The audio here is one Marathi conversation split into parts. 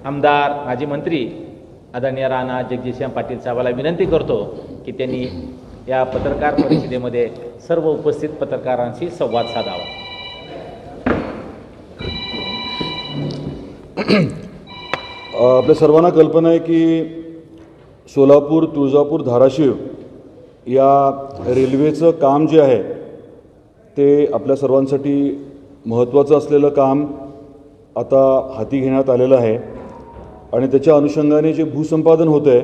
आमदार माजी मंत्री आदरणीय राणा जगजितसिंह पाटील साहेबाला विनंती करतो की त्यांनी या पत्रकार परिषदेमध्ये सर्व उपस्थित पत्रकारांशी संवाद साधावा. आपल्या सर्वांना कल्पना आहे की सोलापूर, तुळजापूर, धाराशिव या रेल्वेचं काम जे आहे ते आपल्या सर्वांसाठी महत्त्वाचं असलेलं काम आता हाती घेण्यात आलेलं आहे आणि त्याच्या अनुषंगाने जे भूसंपादन होतं आहे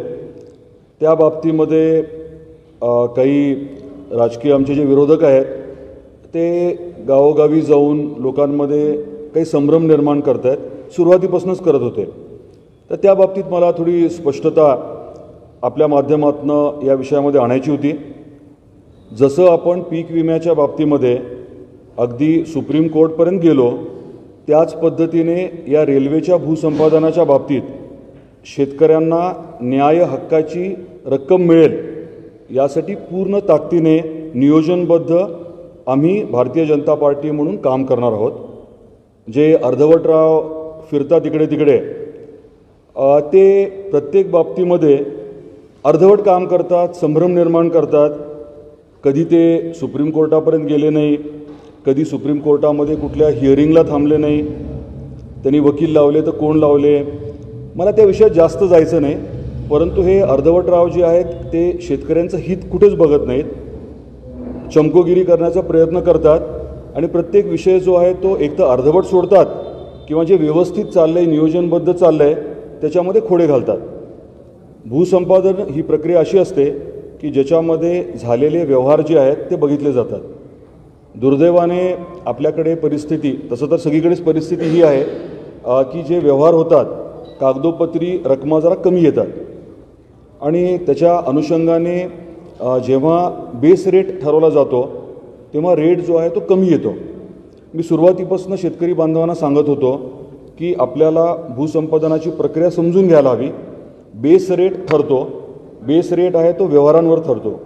त्या बाबतीमध्ये काही राजकीय आमचे जे विरोधक आहेत ते गावोगावी जाऊन लोकांमध्ये काही संभ्रम निर्माण करत आहेत, सुरुवातीपासूनच करत होते. तर त्या बाबतीत मला थोडी स्पष्टता आपल्या माध्यमातून या विषयामध्ये आणायची होती. जसं आपण पीक विम्याच्या बाबतीमध्ये अगदी सुप्रीम कोर्टपर्यंत गेलो त्याच पद्धतीने या रेल्वेच्या भूसंपादनाच्या बाबतीत शेतकऱ्यांना न्याय हक्काची रक्कम मिळेल यासाठी पूर्ण ताकदीने नियोजनबद्ध आम्ही भारतीय जनता पार्टी म्हणून काम करणार आहोत. जे अर्धवटराव फिरतात इकडे तिकडे ते प्रत्येक बाबतीमध्ये अर्धवट काम करतात, संभ्रम निर्माण करतात. कधी ते सुप्रीम कोर्टापर्यंत गेले नाही, कधी सुप्रीम कोर्टामध्ये कुठल्या हिअरिंगला थांबले नाही, त्यांनी वकील लावले तर कोण लावले, मला त्या विषयात जास्त जायचं नाही. परंतु हे अर्धवटराव जे आहेत ते शेतकऱ्यांचं हित कुठेच बघत नाहीत, चमकोगिरी करण्याचा प्रयत्न करतात आणि प्रत्येक विषय जो आहे तो एक तर अर्धवट सोडतात किंवा जे व्यवस्थित चाललं आहे, नियोजनबद्ध चाललं आहे त्याच्यामध्ये खोडे घालतात. भूसंपादन ही प्रक्रिया अशी असते की ज्याच्यामध्ये झालेले व्यवहार जे आहेत ते बघितले जातात. दुर्दैवाने आपल्याकडे परिस्थिती, तसं तर सगळीकडेच परिस्थिती ही आहे की जे व्यवहार होतात कागदोपत्री रकमा जरा कमी येतात आणि त्याच्या अनुषंगाने जेव्हा बेस रेट ठरवला जातो तेव्हा रेट जो आहे तो कमी येतो. मी सुरुवातीपासून शेतकरी बांधवांना सांगत होतो की आपल्याला भूसंपादनाची प्रक्रिया समजून घ्यायला हवी. बेस रेट ठरतो, बेस रेट आहे तो व्यवहारांवर ठरतो.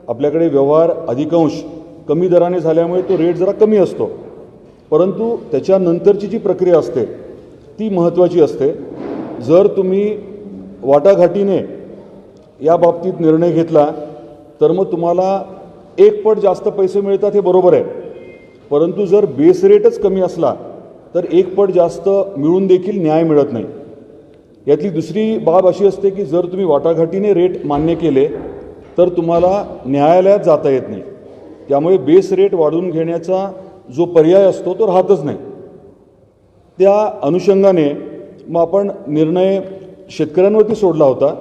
आपल्याकडे व्यवहार अधिकांश कमी दराने झाल्यामुळे तो रेट जरा कमी असतो, परंतु त्याच्यानंतरची जी प्रक्रिया असते ती महत्त्वाची असते. जर तुम्ही वाटाघाटीने या बाबतीत निर्णय घेतला तर मग तुम्हाला एक पट जास्त पैसे मिळतात हे बरोबर आहे, परंतु जर बेस रेटच कमी असला तर एक पट जास्त मिळून देखील न्याय मिळत नाही. यातली दुसरी बाब अशी असते की जर तुम्ही वाटाघाटीने रेट मान्य केले तर तुम्हाला न्यायालयात जाता येत नाही. त्यामुळे बेस रेट वाढवून घेण्याचा जो पर्याय असतो तो राहतच नाही. त्या अनुषंगाने मग आपण निर्णय शेतकऱ्यांवरती सोडला होता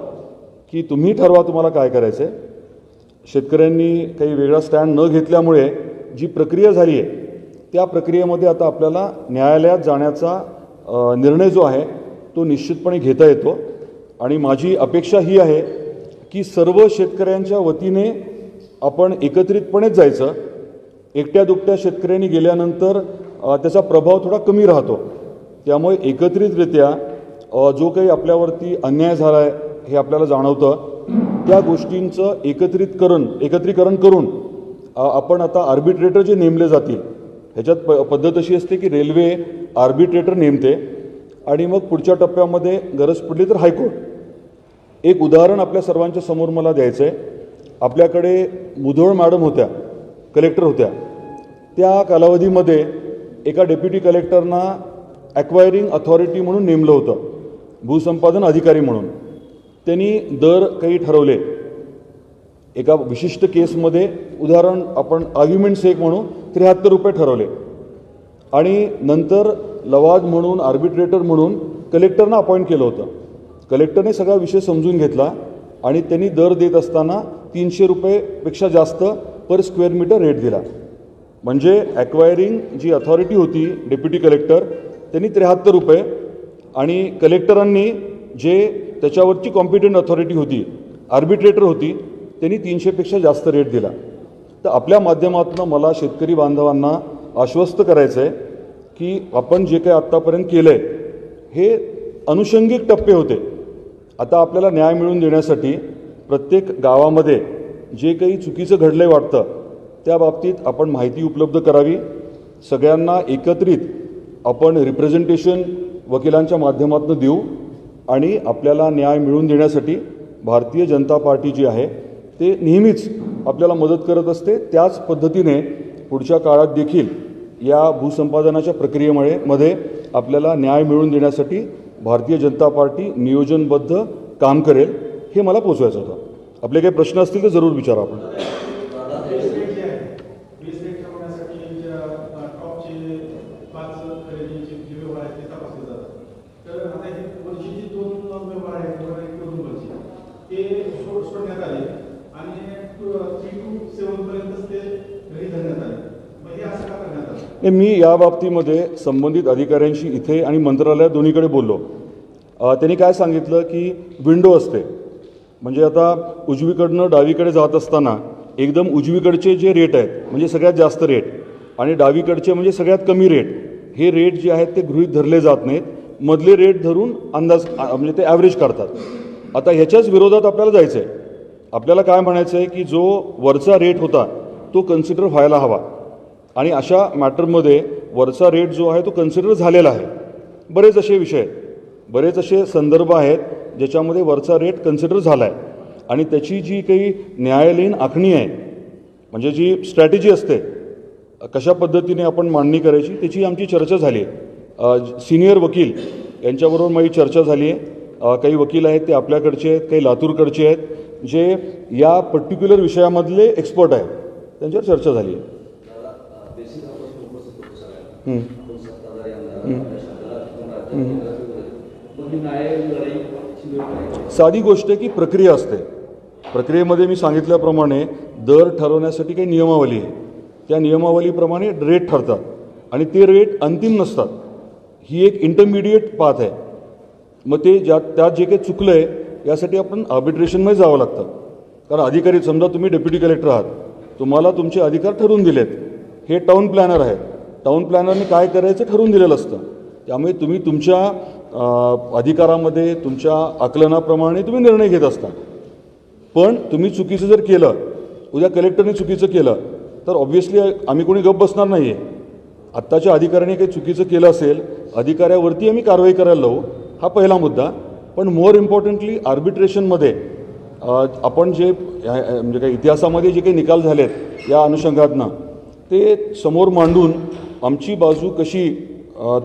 की तुम्ही ठरवा तुम्हाला काय करायचं आहे. शेतकऱ्यांनी काही वेगळा स्टँड न घेतल्यामुळे जी प्रक्रिया झाली आहे त्या प्रक्रियेमध्ये आता आपल्याला न्यायालयात जाण्याचा निर्णय जो आहे तो निश्चितपणे घेता येतो. आणि माझी अपेक्षा ही आहे की सर्व शेतकऱ्यांच्या वतीने आपण एकत्रितपणेच जायचं. एकट्या दुकट्या शेतकऱ्यांनी गेल्यानंतर त्याचा प्रभाव थोडा कमी राहतो. त्यामुळे एकत्रितरित्या जो काही आपल्यावरती अन्याय झाला आहे हे आपल्याला जाणवतं, त्या गोष्टींचं एकत्रीकरण करून आपण आता आर्बिट्रेटर जे नेमले जातील ह्याच्यात पद्धत अशी असते की रेल्वे आर्बिट्रेटर नेमते आणि मग पुढच्या टप्प्यामध्ये गरज पडली तर हायकोर्ट. एक उदाहरण आपल्या सर्वांच्या समोर मला द्यायचं आहे. आपल्याकडे मुधोळ मॅडम होत्या, कलेक्टर होत्या. त्या कालावधीमध्ये एका डेप्युटी कलेक्टरना ॲक्वायरिंग अथॉरिटी म्हणून नेमलं होतं, भूसंपादन अधिकारी म्हणून. त्यांनी दर काही ठरवले. एका विशिष्ट केसमध्ये उदाहरण आपण आर्ग्युमेंट्स एक म्हणू 73 रुपये ठरवले आणि नंतर लवाद म्हणून आर्बिट्रेटर म्हणून कलेक्टरना अपॉइंट केलं होतं. कलेक्टरने सगळा विषय समजून घेतला आणि त्यांनी दर देत असताना 300 रुपयेपेक्षा जास्त पर स्क्वेअर मीटर रेट दिला. म्हणजे ॲक्वायरिंग जी अथॉरिटी होती डेप्युटी कलेक्टर त्यांनी 73 रुपये आणि कलेक्टरांनी जे त्याच्यावरची कॉम्पिटंट अथॉरिटी होती आर्बिट्रेटर होती त्यांनी 300पेक्षा जास्त रेट दिला. तर आपल्या माध्यमातून मला शेतकरी बांधवांना आश्वस्त करायचं आहे की आपण जे काही आत्तापर्यंत केलं आहे हे अनुषंगिक टप्पे होते. आता आपल्याला न्याय मिळवून देण्यासाठी प्रत्येक गावामध्ये जे काही चुकीचं घडलं आहे वाटतं त्या बाबतीत आपण माहिती उपलब्ध करावी. सगळ्यांना एकत्रित आपण रिप्रेझेंटेशन वकिलांच्या माध्यमातून देऊ आणि आपल्याला न्याय मिळवून देण्यासाठी भारतीय जनता पार्टी जी आहे ते नेहमीच आपल्याला मदत करत असते. त्याच पद्धतीने पुढच्या काळात देखील या भूसंपादनाच्या प्रक्रियेमध्ये आपल्याला न्याय मिळवून देण्यासाठी भारतीय जनता पार्टी नियोजनबद्ध काम करेल, हे मला पोचवायचं होतं. आपले काही प्रश्न असतील तर जरूर विचारा आपण. मी या बाबतीमध्ये संबंधित अधिकाऱ्यांशी इथे आणि मंत्रालयात दोन्हीकडे बोललो. त्यांनी काय सांगितलं की विंडो असते, म्हणजे आता उजवीकडनं डावीकडे जात असताना एकदम उजवीकडचे जे रेट आहेत म्हणजे सगळ्यात जास्त रेट आणि डावीकडचे म्हणजे सगळ्यात कमी रेट, हे रेट जे आहेत ते गृहीत धरले जात नाहीत. मधले रेट धरून अंदाज म्हणजे ते ॲव्हरेज काढतात. आता ह्याच्याच विरोधात आपल्याला जायचं आहे. आपल्याला काय म्हणायचं आहे की जो वरचा रेट होता तो कन्सिडर व्हायला हवा आणि अशा मॅटरमध्ये वरचा रेट जो आहे तो कन्सिडर झालेला आहे. बरेच असे विषय आहेत, बरेच असे संदर्भ आहेत ज्याच्यामध्ये वरचा रेट कन्सिडर झाला आहे आणि त्याची जी काही न्यायालयीन आखणी आहे म्हणजे जी स्ट्रॅटेजी असते कशा पद्धतीने आपण मांडणी करायची त्याची आमची चर्चा झाली आहे. सिनियर वकील यांच्याबरोबर माझी चर्चा झाली आहे. काही वकील आहेत ते आपल्याकडचे आहेत, काही लातूरकडचे आहेत, जे या पर्टिक्युलर विषयामधले एक्सपर्ट आहेत, त्यांच्यावर चर्चा झाली आहे. साधी गोष्ट आहे की प्रक्रिया असते. प्रक्रियेमध्ये मी सांगितल्याप्रमाणे दर ठरवण्यासाठी काही नियमावली आहे. त्या नियमावलीप्रमाणे रेट ठरतात आणि ते रेट अंतिम नसतात. ही एक इंटरमिडिएट पाथ आहे. मग ते त्यात जे काही चुकलं आहे यासाठी आपण आर्बिट्रेशनमध्ये जावं लागतं. कारण अधिकारी, समजा तुम्ही डेप्युटी कलेक्टर आहात, तुम्हाला तुमचे अधिकार ठरवून दिलेत. हे टाऊन प्लॅनर आहेत, टाऊन प्लॅनरने काय करायचं ठरवून दिलेलं असतं. त्यामुळे तुम्ही तुमच्या अधिकारामध्ये तुमच्या आकलनाप्रमाणे तुम्ही निर्णय घेत असता. पण तुम्ही चुकीचं जर केलं, उद्या कलेक्टरने चुकीचं केलं तर ऑब्व्हियसली आम्ही कोणी गप्प बसणार नाही आहे. आत्ताच्या अधिकाऱ्याने काही चुकीचं केलं असेल, अधिकाऱ्यावरती आम्ही कारवाई करायला लावू, हा पहिला मुद्दा. पण मोर इम्पॉर्टंटली आर्बिट्रेशनमध्ये आपण जे म्हणजे काही इतिहासामध्ये जे काही निकाल झालेत या अनुषंगातनं ते समोर मांडून आमची बाजू कशी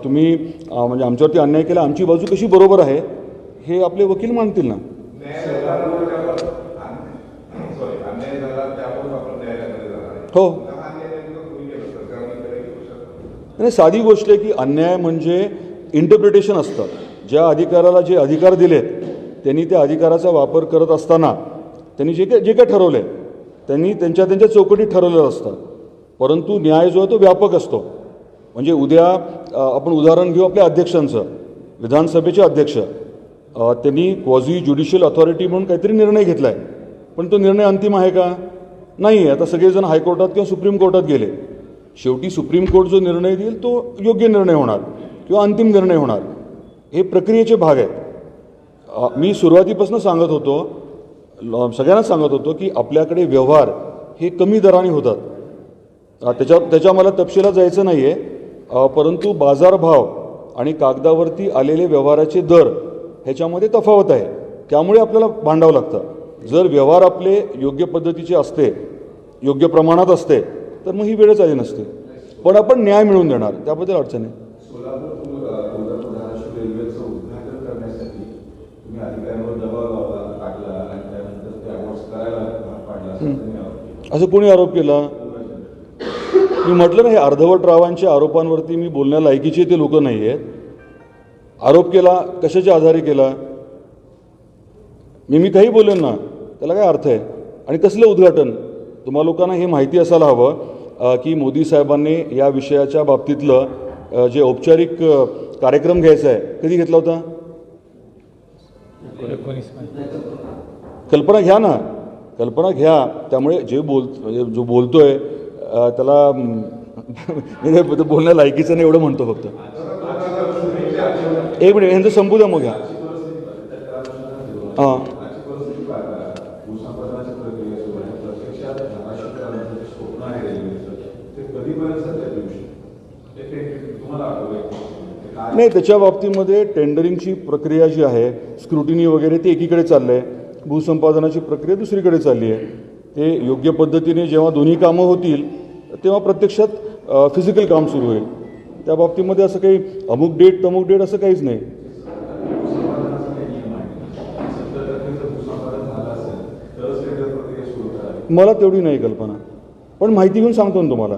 तुम्ही म्हणजे आमच्यावरती अन्याय केला, आमची बाजू कशी बरोबर आहे हे आपले वकील मांडतील ना. हो, आणि साधी गोष्ट आहे की अन्याय म्हणजे इंटरप्रिटेशन असतं. ज्या अधिकाराला जे अधिकार दिलेत त्यांनी त्या अधिकाराचा वापर करत असताना त्यांनी जे काय ठरवलं आहे त्यांनी त्यांच्या चौकटीत ठरवलेलं असतं. परंतु न्याय जो आहे तो व्यापक असतो. म्हणजे उद्या आपण उदाहरण घेऊ आपल्या अध्यक्षांचं, विधानसभेचे अध्यक्ष, त्यांनी क्वाझी ज्युडिशियल अथॉरिटी म्हणून काहीतरी निर्णय घेतला आहे, पण तो निर्णय अंतिम आहे का? नाही आहे. आता सगळेजण हायकोर्टात किंवा सुप्रीम कोर्टात गेले. शेवटी सुप्रीम कोर्ट जो निर्णय देईल तो योग्य निर्णय होणार किंवा अंतिम निर्णय होणार. हे प्रक्रियेचे भाग आहेत. मी सुरुवातीपासून सांगत होतो, सगळ्यांना सांगत होतो की आपल्याकडे व्यवहार हे कमी दराने होतात. त्याच्या मला तपशिलात जायचं नाही आहे, परंतु बाजारभाव आणि कागदावरती आलेले व्यवहाराचे दर ह्याच्यामध्ये तफावत आहे. त्यामुळे आपल्याला भांडावं लागतं. जर व्यवहार आपले योग्य पद्धतीचे असते, योग्य प्रमाणात असते, तर मग ही वेळच आली नसते. पण आपण न्याय मिळवून देणार, त्याबद्दल अडचण आहे. असं कोणी आरोप केला? मी म्हटलं ना, हे अर्धवट रावांच्या आरोपांवरती मी बोलण्या लायकीचे ते लोक नाही आहेत. आरोप केला कशाच्या आधारे केला? मी काही बोलेन ना, त्याला काय अर्थ आहे? आणि कसलं उद्घाटन? तुम्हा लोकांना हे माहिती असायला हवं की मोदी साहेबांनी या विषयाच्या बाबतीतलं जे औपचारिक कार्यक्रम घ्यायचा आहे कधी घेतला होता? कल्पना घ्या ना, कल्पना घ्या. त्यामुळे जो बोलतोय त्याला बोलण्या लायकीचं नाही एवढं म्हणतो फक्त. एक मिनिट, यांचं संपू द्या मग घ्या. हां, नाही, त्याच्या बाबतीमध्ये टेंडरिंगची प्रक्रिया जी आहे, स्क्रुटिनी वगैरे ते एकीकडे चाललं आहे, भूसंपादनाची प्रक्रिया दुसरीकडे चालली आहे. ते योग्य पद्धतीने जेव्हा दोन्ही कामं होतील तेव्हा प्रत्यक्षात फिजिकल काम सुरू होईल. त्या बाबतीमध्ये असं काही अमुक डेट असं काहीच नाही. मला तेवढी नाही कल्पना, पण माहिती घेऊन सांगतो ना तुम्हाला.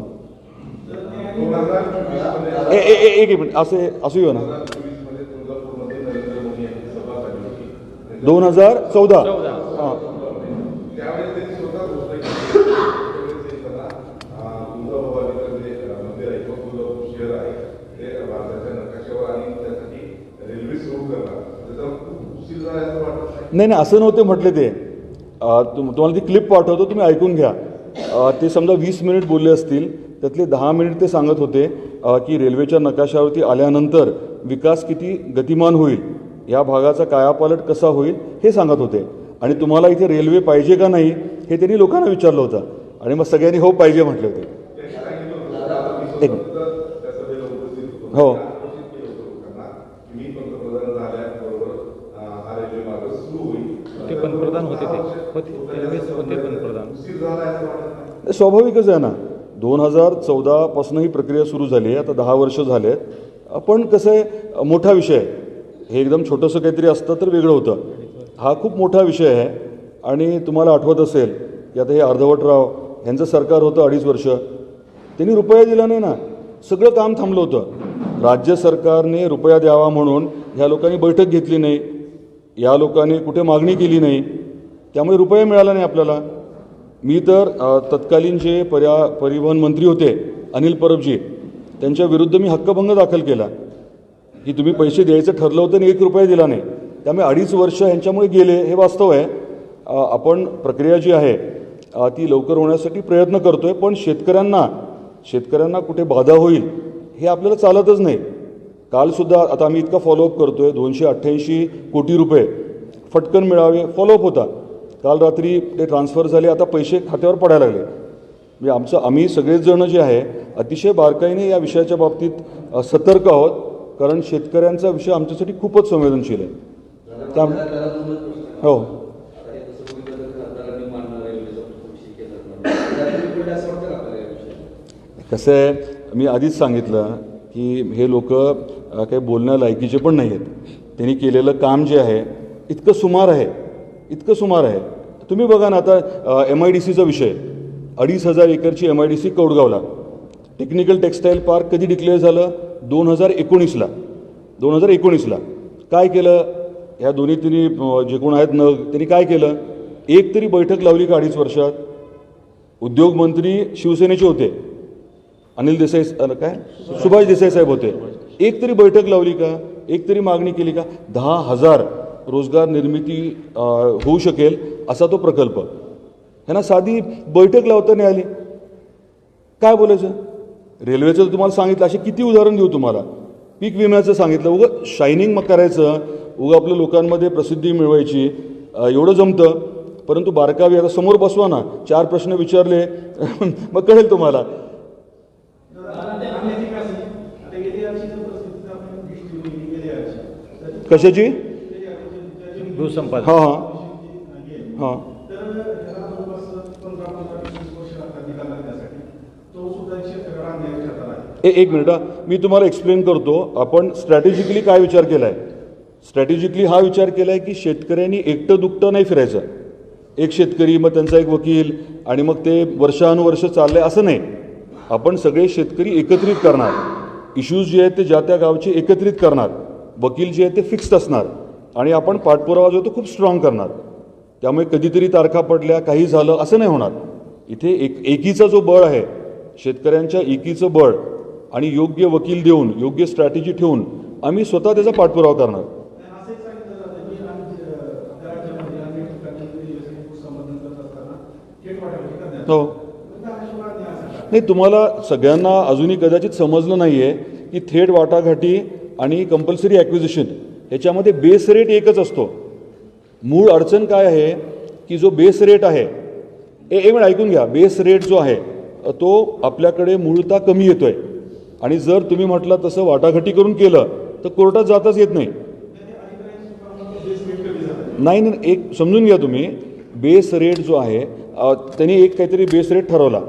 एक मिनिट, असं येऊ ना. 2014 हां. नाही, असं नव्हते म्हटले ते. तुम्हाला ती क्लिप पाठवतो, तुम्ही ऐकून घ्या. ते समजा 20 मिनिट बोलले असतील, त्यातले 10 मिनिट ते सांगत होते की रेल्वेच्या नकाशावरती आल्यानंतर विकास किती गतिमान होईल, या भागाचा कायापालट कसा होईल हे सांगत होते. आणि तुम्हाला इथे रेल्वे पाहिजे का नाही हे त्यांनी लोकांना विचारलं होतं आणि मग सगळ्यांनी हो पाहिजे म्हटले होते. एक हो, ते पंतप्रधान होते, पंतप्रधान. स्वाभाविकच आहे ना. 2014 पासून ही प्रक्रिया सुरू झाली आहे. आता 10 वर्ष झाले आहेत. पण कसं आहे, मोठा विषय आहे हे. एकदम छोटंसं काहीतरी असतं तर वेगळं होतं. हा खूप मोठा विषय आहे. आणि तुम्हाला आठवत असेल की आता हे अर्धवटराव यांचं सरकार होतं 2.5 वर्ष, त्यांनी रुपया दिला नाही ना, सगळं काम थांबलं होतं. राज्य सरकारने रुपया द्यावा म्हणून ह्या लोकांनी बैठक घेतली नाही, या लोकांनी कुठे मागणी केली नाही, त्यामुळे रुपया मिळाला नाही आपल्याला. मी तर तत्कालीन जे परिवहन मंत्री होते अनिल परबजी, त्यांच्या विरुद्ध मी हक्कभंग दाखल केला की तुम्ही पैसे द्यायचं ठरलं होतं आणि 1 रुपया दिला नाही. त्यामुळे 2.5 वर्ष यांच्यामुळे गेले, हे वास्तव आहे. आपण प्रक्रिया जी आहे ती लवकर होण्यासाठी प्रयत्न करतो आहे, पण शेतकऱ्यांना कुठे बाधा होईल हे आपल्याला चालतच नाही. कालसुद्धा आता आम्ही इतका फॉलोअप करतो आहे, 288 कोटी रुपये फटकन मिळावे फॉलोअप होता. काल रात्री ते ट्रान्सफर झाले, आता पैसे खात्यावर पडायला लागले. म्हणजे आम्ही सगळेच जण जे आहे अतिशय बारकाईने या विषयाच्या बाबतीत सतर्क आहोत, कारण शेतकऱ्यांचा विषय आमच्यासाठी खूपच संवेदनशील आहे. हो, कसं आहे, मी आधीच सांगितलं की हे लोक काही बोलण्या लायकीचे पण नाही आहेत. त्यांनी केलेलं काम जे आहे इतकं सुमार आहे. तुम्ही बघा ना, आता MIDCचा विषय, 2,500 एकरची MIDC कौडगावला. टेक्निकल टेक्स्टाईल पार्क कधी डिक्लेअर झालं? 2019ला. काय केलं ह्या दोन्ही तिन्ही जे कोण आहेत नग, त्यांनी काय केलं? एक तरी बैठक लावली का 2.5 वर्षात? उद्योगमंत्री शिवसेनेचे होते, अनिल देसाई, सुभाष देसाई साहेब होते. एक तरी बैठक लावली का? एक तरी मागणी केली का? 10,000 रोजगार निर्मिती होऊ शकेल असा तो प्रकल्प. ह्यांना साधी बैठक लावता नाही आली. काय बोलायचं? रेल्वेचं तुम्हाला सांगितलं, असे किती उदाहरण देऊ तुम्हाला. पीक विम्याचं सांगितलं, उगं शायनिंग मग करायचं, उगं आपल्या लोकांमध्ये प्रसिद्धी मिळवायची, एवढं जमतं. परंतु बारकावी आता समोर बसवा ना, 4 प्रश्न विचारले मग कळेल तुम्हाला. कशाची? भूसंपादन. हां हां. एक मिनिट, मी तुम्हाला एक्सप्लेन करतो. आपण स्ट्रॅटेजिकली काय विचार केला आहे. स्ट्रॅटेजिकली हा विचार केला आहे की शेतकऱ्यांनी एकटं दुकटं नाही फिरायचं. एक शेतकरी, मग त्यांचा एक वकील, आणि मग ते वर्षानुवर्ष चाललंय असं नाही. आपण सगळे शेतकरी एकत्रित करणार. इश्यूज जे आहेत ते ज्या त्या गावचे एकत्रित करणार. वकील जे आहेत ते फिक्स्ड असणार. आणि आपण पाठपुरावा जो तो खूप स्ट्रॉंग करणार. त्यामुळे कधीतरी तारखा पडल्या, काही झालं असं नाही होणार. इथे एकीचा जो बळ आहे, शेतकऱ्यांच्या एकीचं बळ, आणि योग्य वकील देऊन, योग्य स्ट्रॅटेजी ठेवून आम्ही स्वतः त्याचा पाठपुरावा करणार. हो, नाही, तुम्हाला सगळ्यांना अजूनही कदाचित समजलं नाही आहे की थेट वाटाघाटी आणि कंपल्सरी ॲक्विजिशन ह्याच्यामध्ये बेस रेट एकच असतो. मूळ अडचण काय आहे की जो बेस रेट आहे, एक मिनिट ऐकून घ्या, बेस रेट जो आहे तो आपल्याकडे मूळतः कमी येतोय. आणि जर तुम्ही म्हटलं तसं वाटाघाटी करून केलं तर कोर्टात जाताच येत नाही. नाही नाही, एक समजून घ्या तुम्ही, बेस रेट जो आहे त्यांनी एक काहीतरी बेस रेट ठरवला.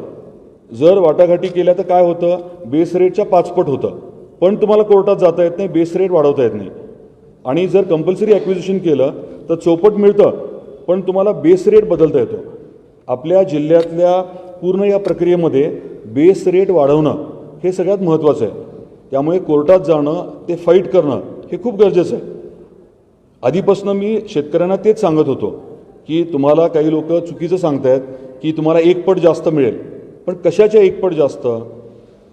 जर वाटाघाटी केल्या तर काय होतं, बेस रेटच्या 5 पट होतं, पण तुम्हाला कोर्टात जाता येत नाही, बेस रेट वाढवता येत नाही. आणि जर कंपल्सरी ॲक्विजिशन केलं तर चौपट मिळतं, पण तुम्हाला बेस रेट बदलता येतो. आपल्या जिल्ह्यातल्या पूर्ण या प्रक्रियेमध्ये बेस रेट वाढवणं हे सगळ्यात महत्त्वाचं आहे. त्यामुळे कोर्टात जाणं, ते फाईट करणं हे खूप गरजेचं आहे. आधीपासून मी शेतकऱ्यांना तेच सांगत होतो की तुम्हाला काही लोक चुकीचं सांगतायत की तुम्हाला 1 पट जास्त मिळेल, पण कशाच्या 1 पट जास्त?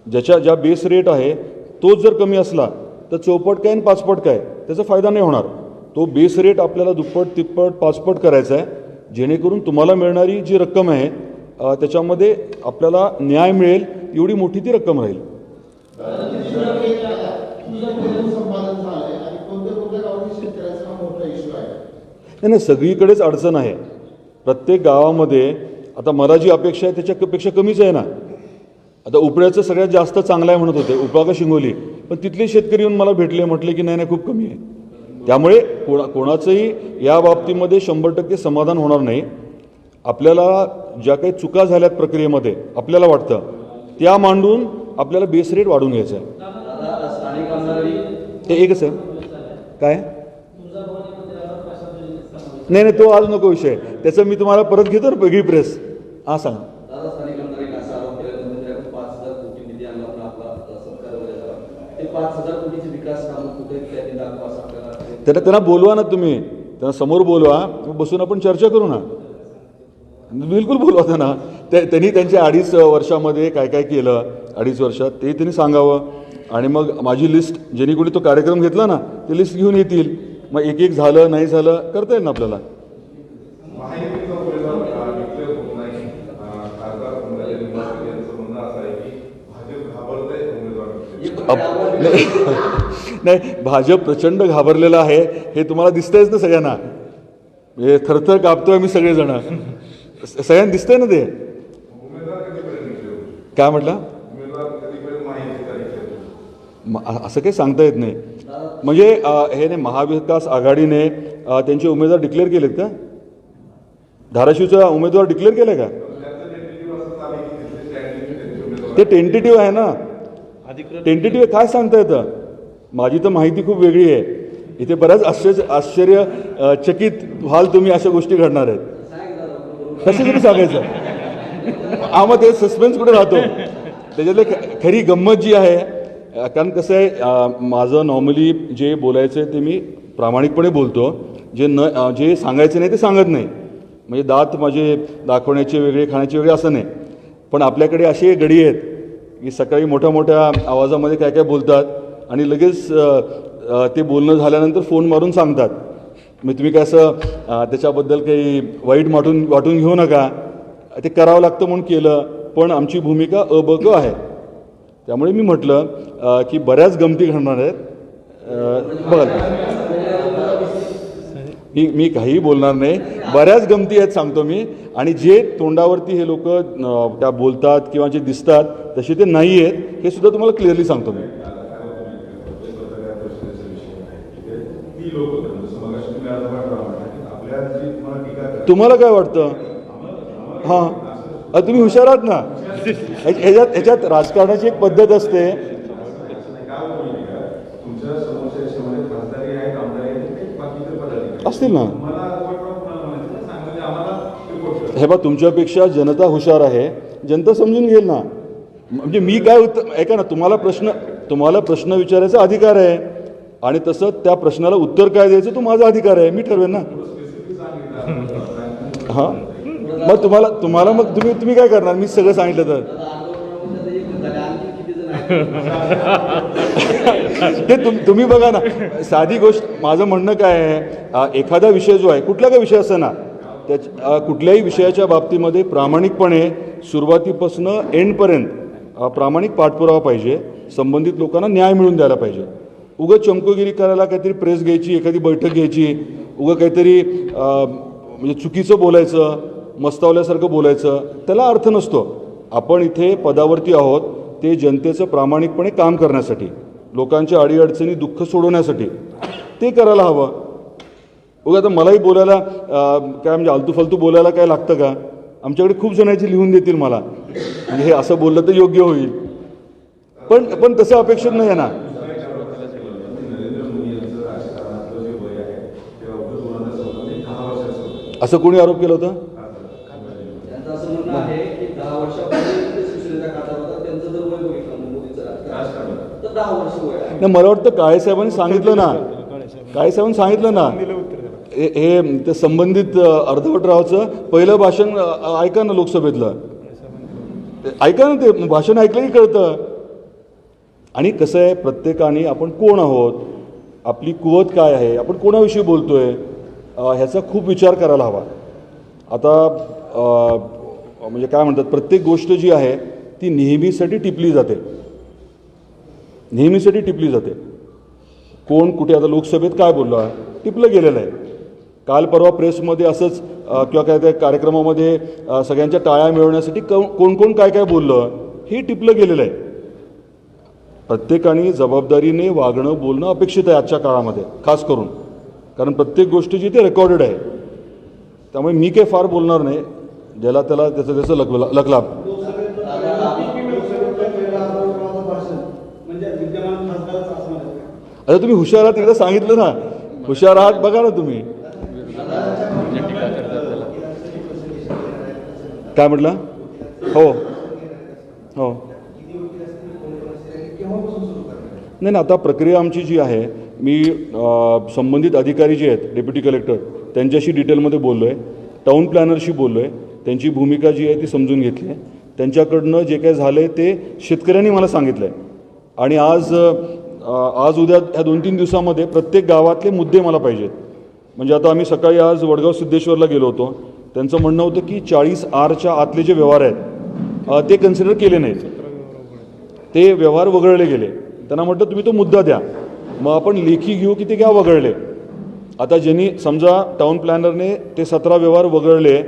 ज्या बेस रेट आहे तोच जर कमी असला तर चौपट काय आणि 5 पट काय, त्याचा फायदा नाही होणार. तो बेस रेट आपल्याला दुप्पट, तिप्पट, 5 पट करायचा आहे, जेणेकरून तुम्हाला मिळणारी जी रक्कम आहे त्याच्यामध्ये आपल्याला न्याय मिळेल, एवढी मोठी ती रक्कम राहील. नाही, सगळीकडेच अडचण आहे. प्रत्येक गावामध्ये आता मला जी अपेक्षा आहे त्याच्यापेक्षा कमीच आहे ना. आता उपळ्याचं सगळ्यात जास्त चांगलं आहे म्हणत होते, उपळा का शिंगोली, पण तिथले शेतकरी येऊन मला भेटले, म्हटले की नाही खूप कमी आहे. त्यामुळे कोणाचंही या बाबतीमध्ये 100% समाधान होणार नाही. आपल्याला ज्या काही चुका झाल्यात प्रक्रियेमध्ये आपल्याला वाटतं त्या मांडून आपल्याला बेस रेट वाढवून घ्यायचा आहे. ते एकच आहे काय? नाही, तो आज नको विषय, त्याचं मी तुम्हाला परत घेतो ना, वेगळी प्रेस. हां सांगा. त्यांना बोलवा ना तुम्ही, त्यांना समोर बोलवा, बसून आपण चर्चा करू ना. बिलकुल बोलवा त्यांना. त्यांनी त्यांच्या 2.5 वर्षामध्ये काय काय केलं, 2.5 वर्षात ते त्यांनी सांगावं. आणि मग माझी लिस्ट, ज्यांनी कोणी तो कार्यक्रम घेतला ना, ते लिस्ट घेऊन येतील. मग एक झालं नाही झालं करता येईल ना आपल्याला. नाही, भाजप प्रचंड घाबरलेला आहे हे तुम्हाला दिसतंयच ना सगळ्यांना. हे थरथर कापतोय मी सगळेजण, सगळ्यांना दिसतंय ना ते. काय म्हटलं? असं काही सांगता येत नाही. म्हणजे हे नाही, महाविकास आघाडीने त्यांचे उमेदवार डिक्लेअर केलेत का? धाराशिवचा उमेदवार डिक्लेअर केले का? ते टेंटेटिव्ह आहे ना, टेंटेटिव्ह काय सांगता येतं. माझी तर माहिती खूप वेगळी आहे. इथे बऱ्याच आश्चर्यचकित व्हाल तुम्ही, अशा गोष्टी घडणार आहेत. कसे तरी सांगायचं, मग ते सस्पेन्स कुठे राहतो. त्याच्यातली खरी गंमत जी आहे, कारण कसं आहे, माझं नॉर्मली जे बोलायचं आहे ते मी प्रामाणिकपणे बोलतो, जे सांगायचं नाही ते सांगत नाही. म्हणजे दात माझे दाखवण्याचे वेगळे, खाण्याचे वेगळे असं नाही. पण आपल्याकडे असे गडी आहेत की सकाळी मोठ्या मोठ्या आवाजामध्ये काय काय बोलतात आणि लगेच ते बोलणं झाल्यानंतर फोन मारून सांगतात. मग तुम्ही काय असं त्याच्याबद्दल काही वाईट वाटून घेऊ नका, ते करावं लागतं म्हणून केलं, पण आमची भूमिका अ-ब-क आहे. त्यामुळे मी म्हटलं की बऱ्याच गमती घडणार आहेत. बघा, मी काहीही बोलणार नाही, बऱ्याच गमती आहेत सांगतो मी. आणि जे तोंडावरती हे लोक त्या बोलतात किंवा जे दिसतात तसे ते नाही आहेत, हे सुद्धा तुम्हाला क्लिअरली सांगतो मी. तुम्हाला काय वाटतं? हां, तुम्ही हुशार आहात ना. ह्याच्यात राजकारणाची एक पद्धत असते. असतील ना. हे बा, तुमच्यापेक्षा जनता हुशार आहे, जनता समजून घेईल ना. म्हणजे मी काय उत्तर, ऐका ना, तुम्हाला प्रश्न विचारायचा अधिकार आहे आणि तसं त्या प्रश्नाला उत्तर काय द्यायचं तो माझा अधिकार आहे, मी ठरवेन ना. हां, मग तुम्हाला मग तुम्ही काय करणार? मी सगळं सांगितलं तर ते तुम्ही बघा ना. साधी गोष्ट, माझं म्हणणं काय आहे, एखादा विषय जो आहे, कुठला का विषय असं ना, कुठल्याही विषयाच्या बाबतीमध्ये प्रामाणिकपणे सुरुवातीपासून एंडपर्यंत प्रामाणिक पाठपुरावा पाहिजे. संबंधित लोकांना न्याय मिळवून द्यायला पाहिजे. उगाच चमकोगिरी करायला काहीतरी प्रेस घ्यायची, एखादी बैठक घ्यायची, उगा काहीतरी म्हणजे चुकीचं बोलायचं, मस्तावल्यासारखं बोलायचं, त्याला अर्थ नसतो. आपण इथे पदावरती आहोत ते जनतेचं प्रामाणिकपणे काम करण्यासाठी. लोकांच्या अडीअडचणी दुःख सोडवण्यासाठी ते करायला हवं. बघा आता मलाही बोलायला काय म्हणजे आलतू बोलायला काय लागतं का? आमच्याकडे खूप जणांची लिहून देतील मला, म्हणजे हे असं बोललं तर योग्य होईल, पण तसं अपेक्षित नाही आहे ना. असं कोणी आरोप केला होता? त्यांचं असं म्हणणं आहे की 10 वर्षापूर्वी शिवसेनेचा खासदार होता, त्यांचं जर वय बघितलं मोदीचं राजकारण तर 10 वर्ष वय आहे. नाही, मला वाटतं काळेसाहेबांनी सांगितलं ना, काळेसाहेबांनी सांगितलं ना, हे ते संबंधित अर्धवटरावचं पहिलं भाषण ऐका ना लोकसभेतलं, ऐका ना, ते भाषण ऐकलं की कळतं. आणि कसं आहे, प्रत्येकाने आपण कोण आहोत, आपली कुवत काय आहे, आपण कोणाविषयी बोलतोय ह्याचा खूप विचार करायला हवा. आता म्हणजे काय म्हणतात, प्रत्येक गोष्ट जी आहे ती नेहमीसाठी टिपली जाते, नेहमीसाठी टिपली जाते. कोण कुठे, आता लोकसभेत काय बोललं टिपलं गेलेलं आहे. काल परवा प्रेसमध्ये असंच किंवा काय त्या कार्यक्रमामध्ये सगळ्यांच्या टाळ्या मिळवण्यासाठी कोण कोण काय काय बोललं हे टिपलं गेलेलं आहे. प्रत्येकाने जबाबदारीने वागणं बोलणं अपेक्षित आहे आजच्या काळामध्ये, खास करून कारण प्रत्येक गोष्ट जी ते रेकॉर्डेड आहे. त्यामुळे मी काही फार बोलणार नाही, ज्याला त्याला त्याचं लकलाभ. आता तुम्ही हुशार आहात, एकदा सांगितलं ना, हुशार आहात, बघा ना तुम्ही काय म्हटलं. हो हो, नाही आता प्रक्रिया आमची जी आहे, मी संबंधित अधिकारी जे आहेत डेप्युटी कलेक्टर त्यांच्याशी डिटेलमध्ये बोललो आहे, टाऊन प्लॅनरशी बोललो आहे, त्यांची भूमिका जी आहे ती समजून घेतली आहे. त्यांच्याकडनं जे काही झालं आहे ते शेतकऱ्यांनी मला सांगितलं आहे. आणि आज उद्या ह्या 2-3 दिवसामध्ये प्रत्येक गावातले मुद्दे मला पाहिजेत. म्हणजे आता आम्ही सकाळी आज वडगाव सिद्धेश्वरला गेलो होतो, त्यांचं म्हणणं होतं की 40R आतले जे व्यवहार आहेत ते कन्सिडर केले नाहीत, ते व्यवहार वगळले गेले. त्यांना म्हटलं तुम्ही तो मुद्दा द्या, मग आपण लेखी घेऊ की ते काय वगळले. आता ज्यांनी समजा टाऊन प्लॅनरने ते 17 व्यवहार वगळले,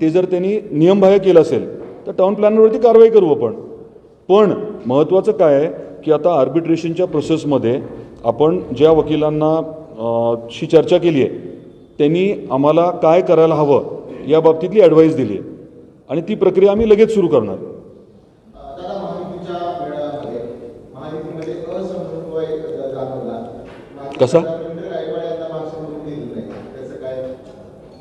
ते जर त्यांनी नियमबाह्य केलं असेल तर टाऊन प्लॅनरवरती कारवाई करू आपण. पण महत्त्वाचं काय आहे की आता आर्बिट्रेशनच्या प्रोसेसमध्ये आपण ज्या वकिलांना शी चर्चा केली आहे त्यांनी आम्हाला काय करायला हवं या बाबतीतली ॲडवाईस दिली आहे आणि ती प्रक्रिया आम्ही लगेच सुरू करणार. कसा?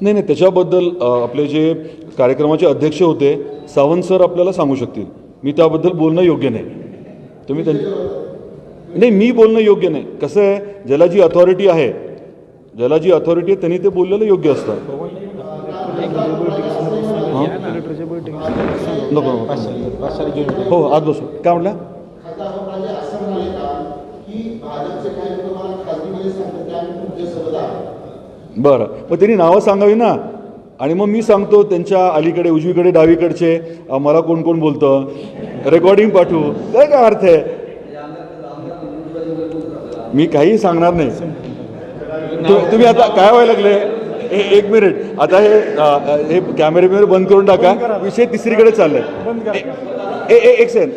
नाही, त्याच्याबद्दल आपले जे कार्यक्रमाचे अध्यक्ष होते सावंत सर आपल्याला सांगू शकतील. मी त्याबद्दल बोलणं योग्य नाही. तुम्ही नाही, मी बोलणं योग्य नाही. कसं आहे, ज्याला जी अथॉरिटी आहे त्यांनी ते बोललेलं योग्य असतं. नको हो, आज बसू. काय म्हटलं? बरं, मग त्यांनी नावं सांगावी ना, आणि मग मी सांगतो त्यांच्या अलीकडे उजवीकडे डावीकडचे मला कोण कोण बोलतं, रेकॉर्डिंग पाठवू, काय अर्थ आहे. मी काही सांगणार नाही. तुम्ही आता काय व्हायला लागले, एक मिनिट, आता हे कॅमेरे बंद करून टाका, विषय तिसरीकडे चाललाय. एक सेकंड,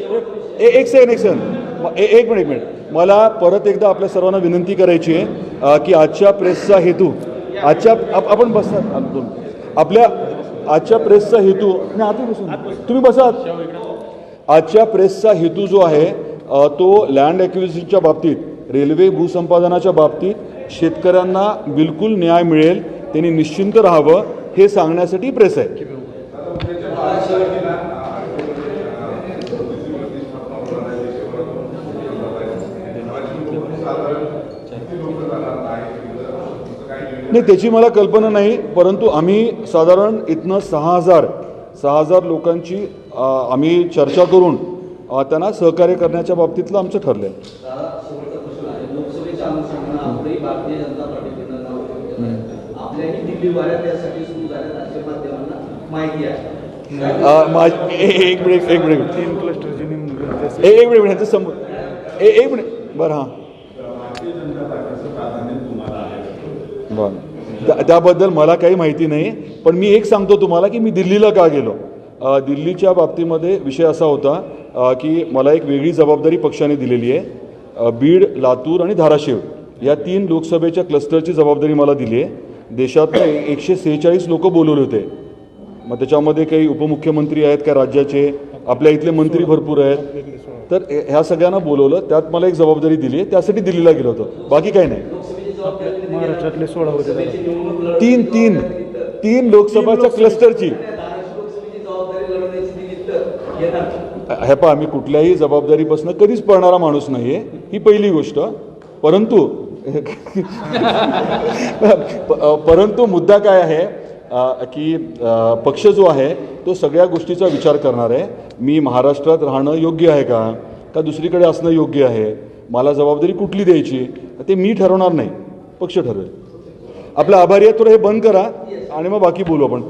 एक मिनिट, मला परत एकदा आपल्या सर्वांना विनंती करायची आहे की आजच्या प्रेसचा हेतू, आपण बसतात आपल्या आजच्या प्रेसचा हेतू, तुम्ही बसा. आजच्या प्रेसचा हेतू जो आहे तो लँड ॲक्विजिशनच्या बाबतीत, रेल्वे भूसंपादनाच्या बाबतीत शेतकऱ्यांना बिलकुल न्याय मिळेल, त्यांनी निश्चिंत राहावं हे सांगण्यासाठी प्रेस आहे. नाही, त्याची मला कल्पना नाही, परंतु आम्ही साधारण इथनं 6,000 लोकांची आम्ही चर्चा करून त्यांना सहकार्य करण्याच्या बाबतीतलं आमचं ठरलं आहे. एक मिनिट बरं, हां बरं, त्याबद्दल मला काही माहिती नाही, पण मी एक सांगतो तुम्हाला की मी दिल्लीला का गेलो. दिल्लीच्या बाबतीमध्ये विषय असा होता की मला एक वेगळी जबाबदारी पक्षाने दिलेली आहे बीड, लातूर आणि धाराशिव या 3 लोकसभेच्या क्लस्टरची जबाबदारी मला दिली आहे. देशातनं 146 लोक बोलवले होते. मग त्याच्यामध्ये काही उपमुख्यमंत्री आहेत, काय राज्याचे, आपल्या इथले मंत्री भरपूर आहेत. तर ह्या सगळ्यांना बोलवलं, त्यात मला एक जबाबदारी दिली आहे, त्यासाठी दिल्लीला गेलो होतो, बाकी काही नाही. लोकसभेची जबाबदारी महाराष्ट्रातले 16 होते त्याला. निवडणूक लढवण्याची तीन लोकसभाच्या क्लस्टरची. धाराशिव लोकसभेची जबाबदारी लढवण्याची दिली तर येणार. हे पहा, मी कुठल्याही जबाबदारीपासून कधीच पळणारा माणूस नाही आहे, ही पहिली गोष्ट. परंतु मुद्दा काय आहे की पक्ष जो आहे तो सगळ्या गोष्टीचा विचार करणार आहे. मी महाराष्ट्रात राहणं योग्य आहे का दुसरीकडे असणं योग्य आहे, मला जबाबदारी कुठली द्यायची ते मी ठरवणार नाही, पक्ष ठरवेल. आपलं आभारी आहे, थोडं हे बंद करा आणि मग बाकी बोलू आपण.